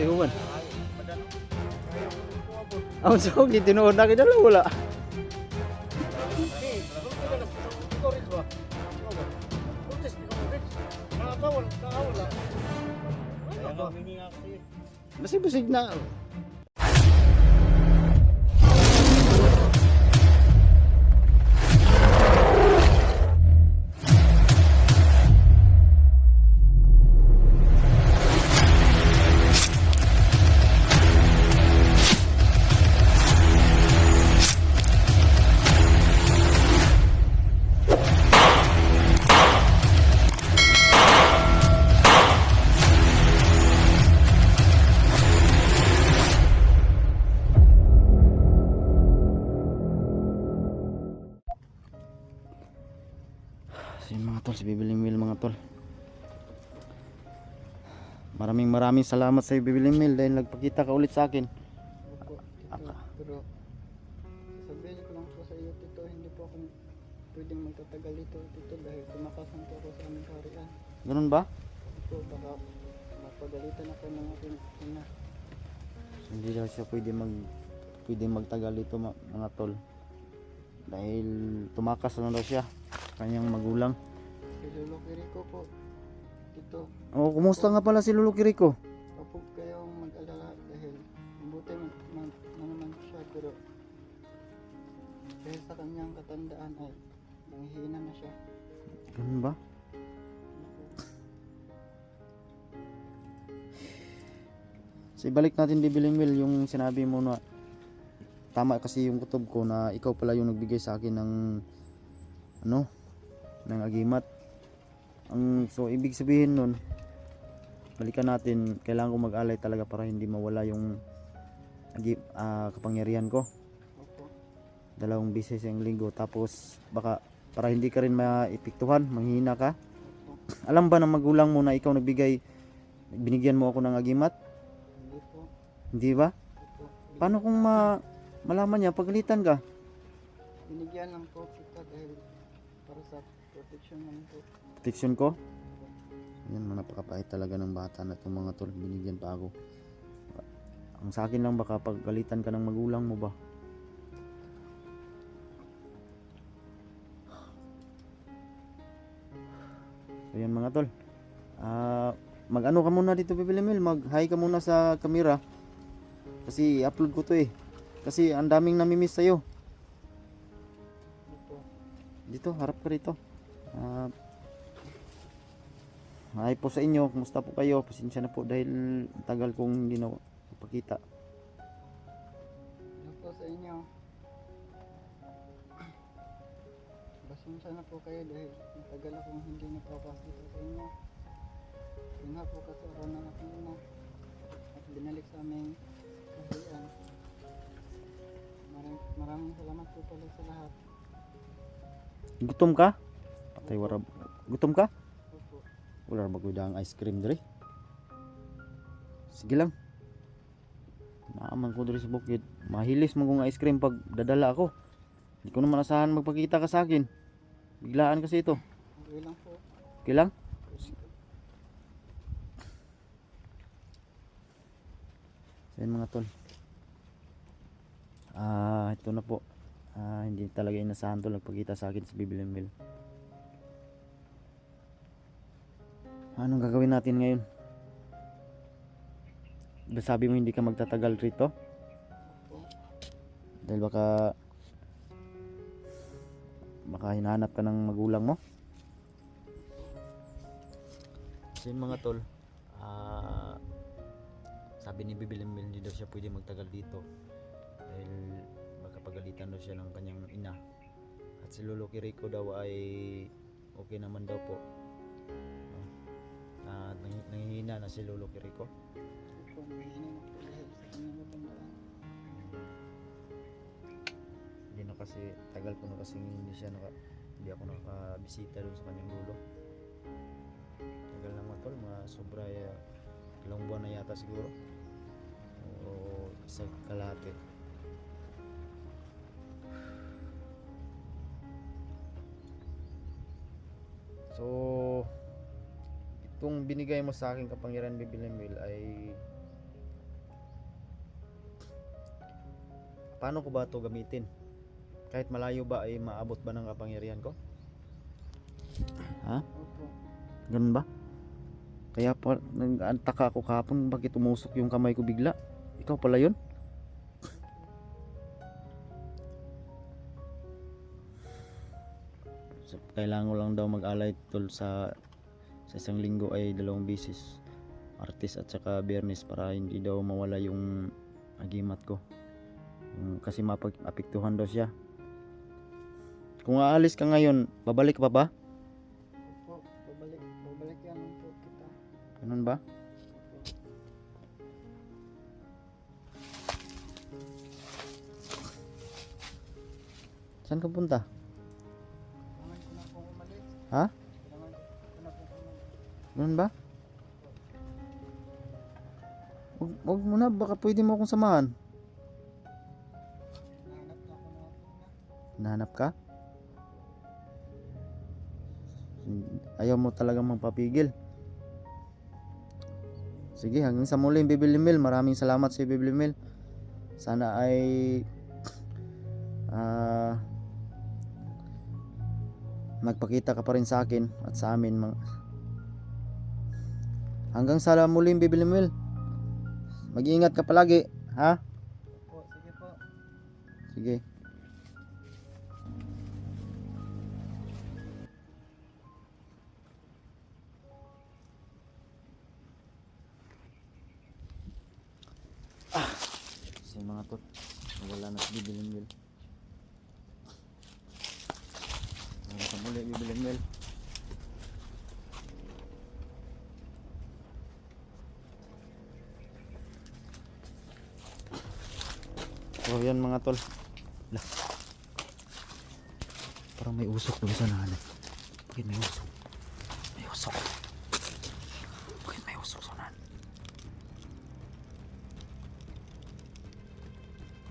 Si Juan. Ang sog, tinuod na kita lang wala. Basig-basig na. So yun mga tol, si Bibiling Mil mga tol. Maraming salamat sa Bibiling Mil dahil nagpakita ka ulit sa akin. Opo, tito. Pero sabihin ko lang po sa iyo, tito, hindi po ako pwedeng magtatagal dito, tito, dahil tumakasan po ako sa aming kaharian. Ganun ba? Ito, baka mapagalitan ako ng aking ina. So, hindi daw siya pwedeng magtagal dito mga tol. Dahil tumakas na daw siya kanyang magulang. Si Lolo Kiriko po, tito. Oh, kumusta nga pala si Lolo Kiriko? Huwag kayong mag-alala dahil mabuti naman siya, pero dahil sa kanyang katandaan ay nanghihina na siya. Ganun ba? So ibalik natin Bibiling Mil yung sinabi mo na tama kasi yung kutob ko na ikaw pala yung nagbigay sa akin ng ng agimat. So ibig sabihin nun, balikan natin, kailangan ko mag-alay talaga para hindi mawala yung kapangyarihan ko. Opo. 2 beses yung linggo, tapos baka para hindi ka rin maipiktuhan, manghihina ka. Opo. Alam ba ng magulang mo na ikaw binigyan mo ako ng agimat? Hindi po. Hindi ba? Opo. Paano kung malaman niya, pagalitan ka? Binigyan lang po kita dahil para sa protection lang po. Protection ko? Yan, napakapait talaga ng bata na itong mga tol. Binigyan pa ako. Ang sa akin lang, baka pagalitan ka ng magulang mo ba? So yan mga tol. Mag-ano ka muna dito Bibiling Mil. Mag-hi ka muna sa camera. Kasi i-upload ko to eh. Kasi ang daming namimiss sa'yo. Opo. Dito, harap ka rito. Hi po sa inyo, kumusta po kayo? Pasensya na po dahil tagal kong hindi na napakita. Ano po sa inyo? Pasensya na po kayo dahil matagal akong hindi nakapasito sa inyo. Yun nga po kasi araw ng aking ina at binalik sa aming kaharian. Maraming salamat po pala sa lahat. Gutom ka? Patay warab. Gutom ka? Opo. Wala ba ko ang ice cream diri? Sige lang. Naaman ko diri sa bukid. Mahilis man kong ice cream pag dadala ako. Hindi ko naman asahan magpakita ka sa akin. Biglaan kasi ito. Okay lang po. Okay lang? So yun mga tol. Ito na po. Hindi talaga inasahan to nagpakita sa akin sa Bibiling Mil. Anong gagawin natin ngayon? Sabi mo hindi ka magtatagal rito? Opo. Dahil baka hinahanap ka ng magulang mo? So yun mga tol, sabi ni Bibiling Mil hindi daw siya pwede magtagal dito dahil baka pagalitan daw siya ng kanyang ina. At si Lolo Kiriko daw ay okay naman daw po. Nanghihina na si Lolo Kiriko. Opo, nanghihina na po dahil sa kanyang katandaan. Hindi na kasi, tagal ko na kasi hindi ako nakabisita doon sa kanyang lolo. Tagal na mga tol, mga sobra ilang buwan na yata siguro. O isa kalahati. So itong binigay mo sa akin kapangyarihan Bibiling Mil ay paano ko ba ito gamitin? Kahit malayo ba ay maabot ba ng kapangyarihan ko? Ha? Opo. Ganun ba? Kaya pa nag-antaka ako kahapon bakit umusok yung kamay ko bigla. Ikaw pala yun? So, kailangan ko lang daw mag-alay tol sa isang linggo ay 2 beses. Artis at saka Biyernes para hindi daw mawala yung agimat ko. Kasi mapag-apektuhan daw siya. Kung aalis ka ngayon, babalik ka pa ba? Opo. Babalik yan po kita. Ganun ba? Saan ka punta? Kailangan ko na po umalis. Ha? Kailangan ko na po umalis. Ganun ba? Wag mo na, baka pwede mo akong samahan. Nahanap na ako na. Hinahanap ka? Ayaw mo talagang magpapigil. Sige, hanggang sa muli Bibili Mil. Maraming salamat sa Bibili Mil. Sana ay nagpakita ka pa rin sa akin at sa amin. Hanggang sa muli Bibili Mil. Mag-iingat ka palagi, ha? Opo, sige po. Sige. Kasi mga tot, wala na si Bibili Mil. Hanggang sa muli Bibili Mil. So yan mga tol. Lah. Parang may usok doon sa nanay. Bakit may usok? May usok. Bakit may usok sa nanay?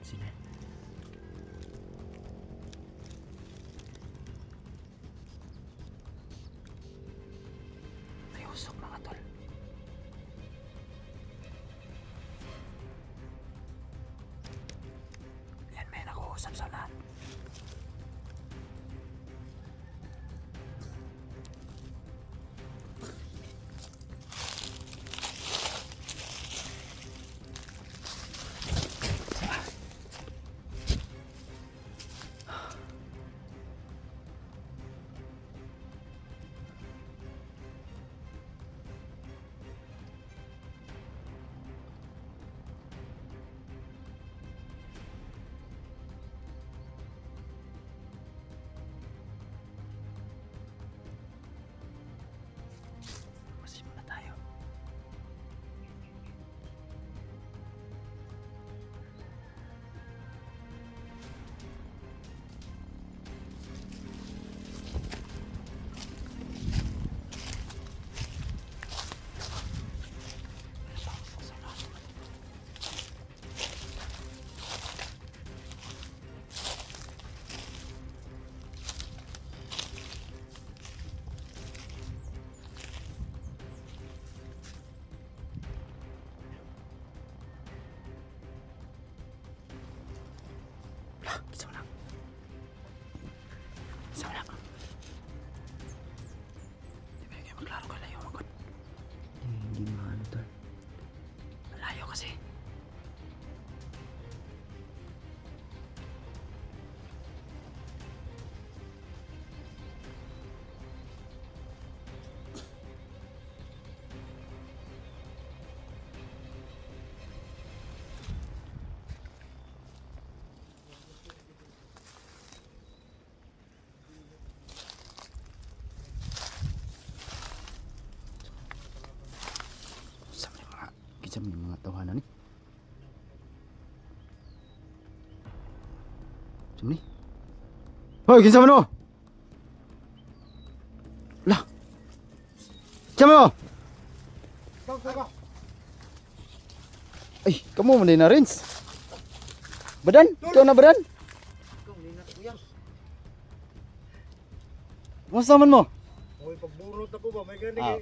Sino? May usok mga tol. Yan, may nakuusap sa unahan. Masimula tayo. Isa mo lang. Isa mo lang. Di ba kayo maglaro ka layo magod? Hindi maano tol. Malayo kasi. Sa mga tawanan ni. Sumni. Hoy, kinsa man mo? Lah. Kinsa man mo? Ay, kamu man din na Rins. Badan? Ikaw na badan? Ikaw, hindi na kuya. Kumusta man mo? Hoy, pagburot ako ba? May gani. Ah.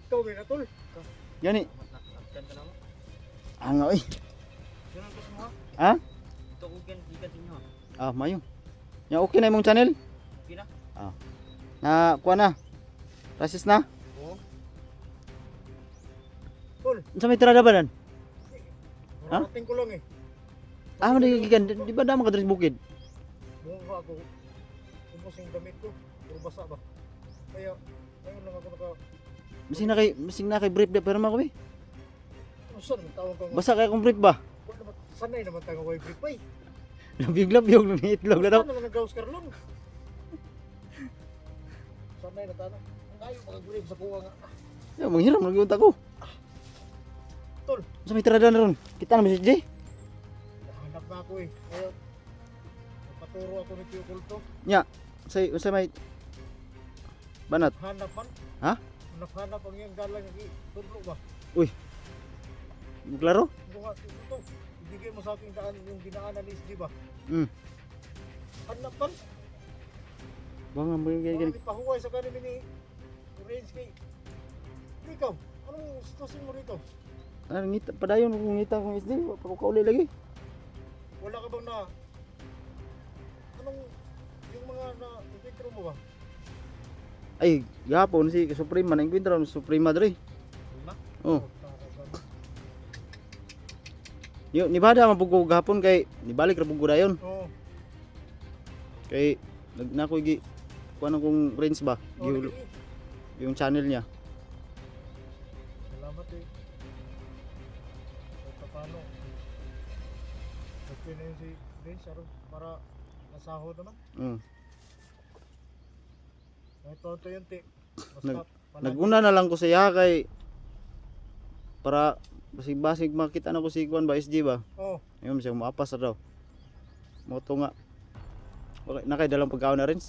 Ikaw, may natol. Yani. Nakaktan ka na mo. Ang oy. Sino ko mo? Ha? Ito ko ikan sa inyo. Ah, mayo. Ya okay na imong channel? Okay na? Ah. Na kuha na. Rasis na? Oo. Unsa may tirada ba dan? Ha? Marating ko lang eh. Ah, magigigan di ba dama ka diri sa bukid? Bunga ako. Ubos yung damit ko. Puro basa ba? Kaya, ngayon lang ako naka... Bising na kay brief da pero ko eh. Saan ang tawag ko? Basa kay akong brief ba? Sanay naman tayo ng wifi pa eh. Labyog ng itlog na daw. Saan naman nag-gawas karlong? Sanay na tayo. Ang ayaw makagulib sa kuha nga. Ya, manghiram lagi unta ko. Tol, Unsa may tirada na ron? Kita na message Jay. nahanap na ako eh. Kaya, paturo ako ni Tio Kulto. Nya, unsa may banat? Hanapan. Ha? Hanap-hanap ang iyang galang ng tudlo ba? Klaro? Bunga, ito. Ibigay mo sa aking daan yung dinaanan ni SG ba? Mm. Hanapan. Banga mo yung ganyan. Parang ipahuway sa kanila ni Orange kay. Ikaw, anong situasyon mo rito? Ah, ngita padayon kung ngita kong SD, pa ko kauli lagi. Wala ka bang na... Anong... Yung mga na... Picture mo ba? Ay, gahapon si Suprema na encuentro Suprema dre. Lima? Oh. Yo, ni bada mabugo gahapon kay nibalik ra bugo dayon. Oo. Kay nako gi kuan kong range ba? Oh, Gi- yung channel niya. salamat eh. Kahit paano. Okay na yun si Vince, para nasahod naman. Mm. Kahit tonto yun, ti. Nag- Basta Naguna na lang ko siya kay para basig-basig makita na ko si kuan ba SG ba? Oo. Ayun siya maapas na daw. Moto nga. Okay, nakay dalang pagkaon na rin.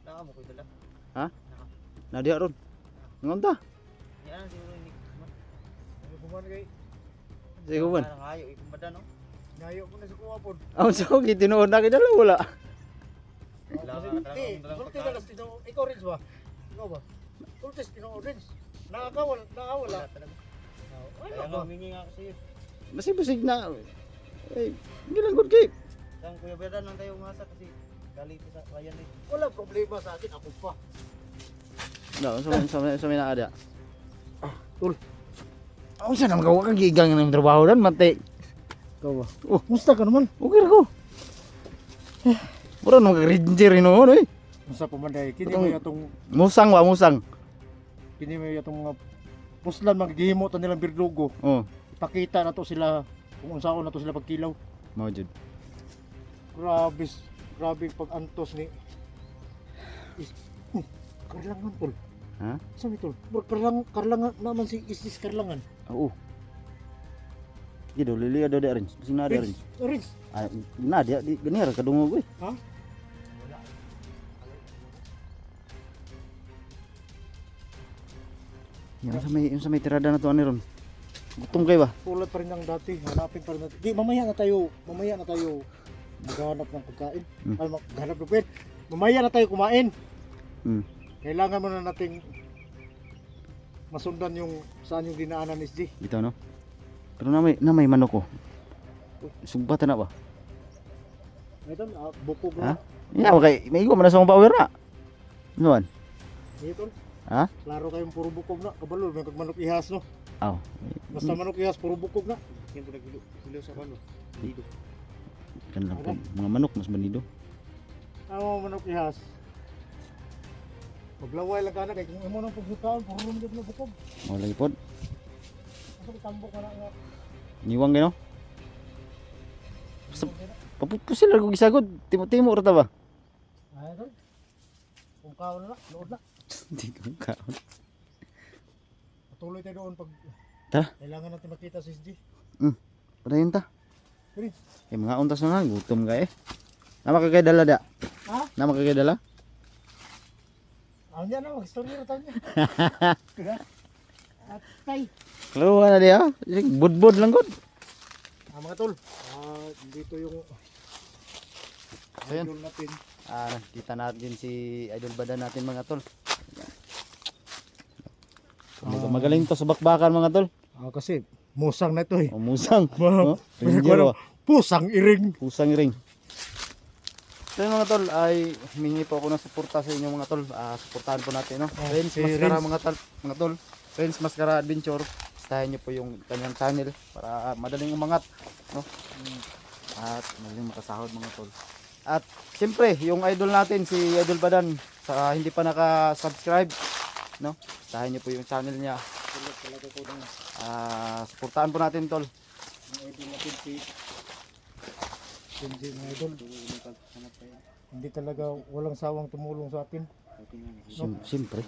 Naka mo ko dala. Nadia ron. Ngonta. Yan, siguro hindi. Ano buman kay? Sige man. Ngayo, ikumbada no? Ngayo ko na sa kuha po. Aw so gitinuod na kay dala wala. Sulti na lang tino. Ikaw rin ba? Ikaw ba? Sulti tino orange. Nakakawala. Ano ba? Humingi nga ako sa'yo. Basig-basig na. Eh, gilang good kay. Ang Kuya Bedan lang tayo umasa kasi galit sa Ryan eh. Wala problema sa akin, ako pa. No, sa may naada. Tul. Ako siya na magawa kang gigang ng trabaho dan mate. Ikaw ba? Oh, Musta ka naman? okay ra ko. Puro nang ranger ino no eh. Musta pumanday? Kini Itong- mo yatong Musang wa musang. mga puslan magdihimo ta nilang birdugo. Oh, Ipakita na to sila kung unsaon na to sila pagkilaw. mao jud. Grabe pag-antos ni Karlangan tol. Ha? Sabi tol, Karlangan naman si Isis Karlangan. Oo. Gido lili ada rin. Basig na ada rin. Orange. Ah, na dia di ganira kadungo ko eh. Ha? Yung sa may tirada na to ani ron. Gutom kay ba? Tulad pa rin ng dati, hanapin pa rin natin. Di, mamaya na tayo maghanap ng pagkain. Hmm. Ay, maghanap ng pagkain. Mamaya na tayo kumain. Hmm. Kailangan mo na nating masundan yung saan yung dinaanan ni SG. Bitaw no. Pero na may manok ko. Sugbatan na ba? Ito, bukog Ha? na. Ya okay, may igo man na sa akong power na. Nuan? Dito, Ha? klaro kayong puro bukog na. Kabalo, may pagmanok ihas no. Aw. Basta manok ihas, puro bukog na. Yan po naghilo sa kano. Dito. Kan lang po, mga manok mas banido. Ano manok ihas? Maglaway lang ka na, kaya kung imo nang pagbukaan, puro lumigap na bukog. Mo lagi pod. Kasi tambok ka na nga. Niwang gano. Papusil ko gisagod. Timo-timo ra ta ba? Ay, doon. Kung kaon na, lood na. Hindi ko kaon. Patuloy tayo doon pag Tara. kailangan natin makita si SG. Padayon ta. Prince. Eh mga untas na gutom ka eh. Nama kagay dala da. Ha? Nama kagay dala? Ano yan na, mag-story na tayo niya. At tay. Klaruha na dia. Budbud lang gud. Mga tol, dito yung Ayan. idol natin. Kita natin si Idol Badan natin mga tol. Magaling to sa bakbakan mga tol. Kasi musang na ito eh. O musang. Wow. Oh, Ranger, oh. Pusang iring. Pusang ring. So yun mga tol, ay humingi po ako ng suporta sa inyo mga tol. Suportahan po natin, no? Renz si Mascara Renz. mga tol. Renz Mascara Adventure. Stahin nyo po yung kanyang channel para madaling umangat, no? At madaling makasahod mga tol. At siyempre, yung idol natin, si Idol Badan, sa hindi pa naka-subscribe, no? Stahin nyo po yung channel niya. Suportahan po natin tol. Hindi mga idol. Hindi talaga walang sawang tumulong sa atin. Siyempre.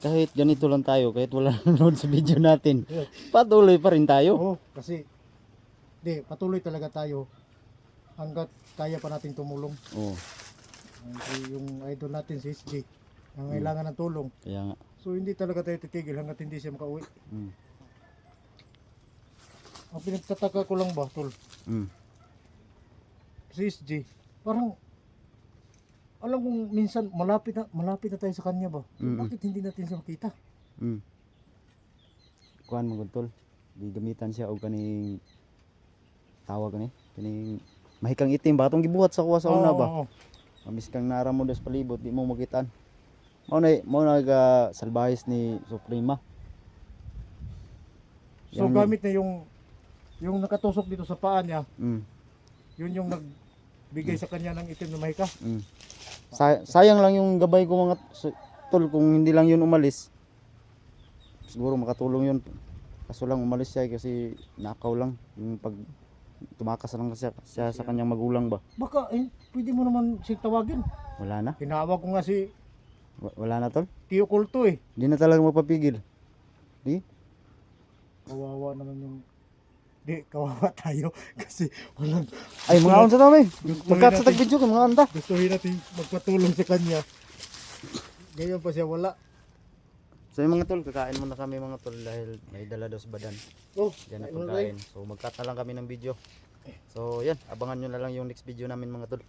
Kahit ganito lang tayo, kahit wala nanonood sa video natin, patuloy pa rin tayo. Oo, kasi patuloy talaga tayo hanggat kaya pa nating tumulong. Oo, Yung idol natin si SG, ang kailangan ng tulong. kaya nga. So hindi talaga tayo titigil hanggat hindi siya makauwi. Mm. Ang pinagtataka ko lang ba, tol, Mm. si SG, parang alam kong minsan malapit na tayo sa kanya ba? Mm-mm. Bakit hindi natin siya makita? Mm. Kuhan mo tol. Di gamitan siya og kaning tawag ni, kaning mahikang itim ba atong gibuhat sa kuha sa una ba? Oo. Mamis kang nara mo das palibot, di mo makitaan. Mao na salbahis ni Suprema. So Yan gamit na yung nakatusok dito sa paa niya, Mm. yun yung nagbigay sa kanya ng itim na mahika. Mm. Sayang lang yung gabay ko mga tol, kung hindi lang yun umalis. Siguro makatulong yun. Kaso lang umalis siya kasi nakaw lang. Yung pag tumakas lang siya sa kanyang magulang ba. Baka pwede mo naman siya tawagin. Wala na. Tinawag ko nga si Wala na tol. Tio Kulto eh. Hindi na talaga mapapigil. Di? Kawawa naman yung kawawa tayo kasi walang Ay mga on sa tami. Gusto Magkat sa natin- tag-video ko mga anta. gustuhin natin magpatulong sa kanya. Ngayon pa siya wala. So yung mga tol, kakain muna kami mga tol dahil may dala dos badan. Oh, Yan na kain muna pagkain. So magkat na lang kami ng video. So yan, abangan nyo na lang yung next video namin mga tol.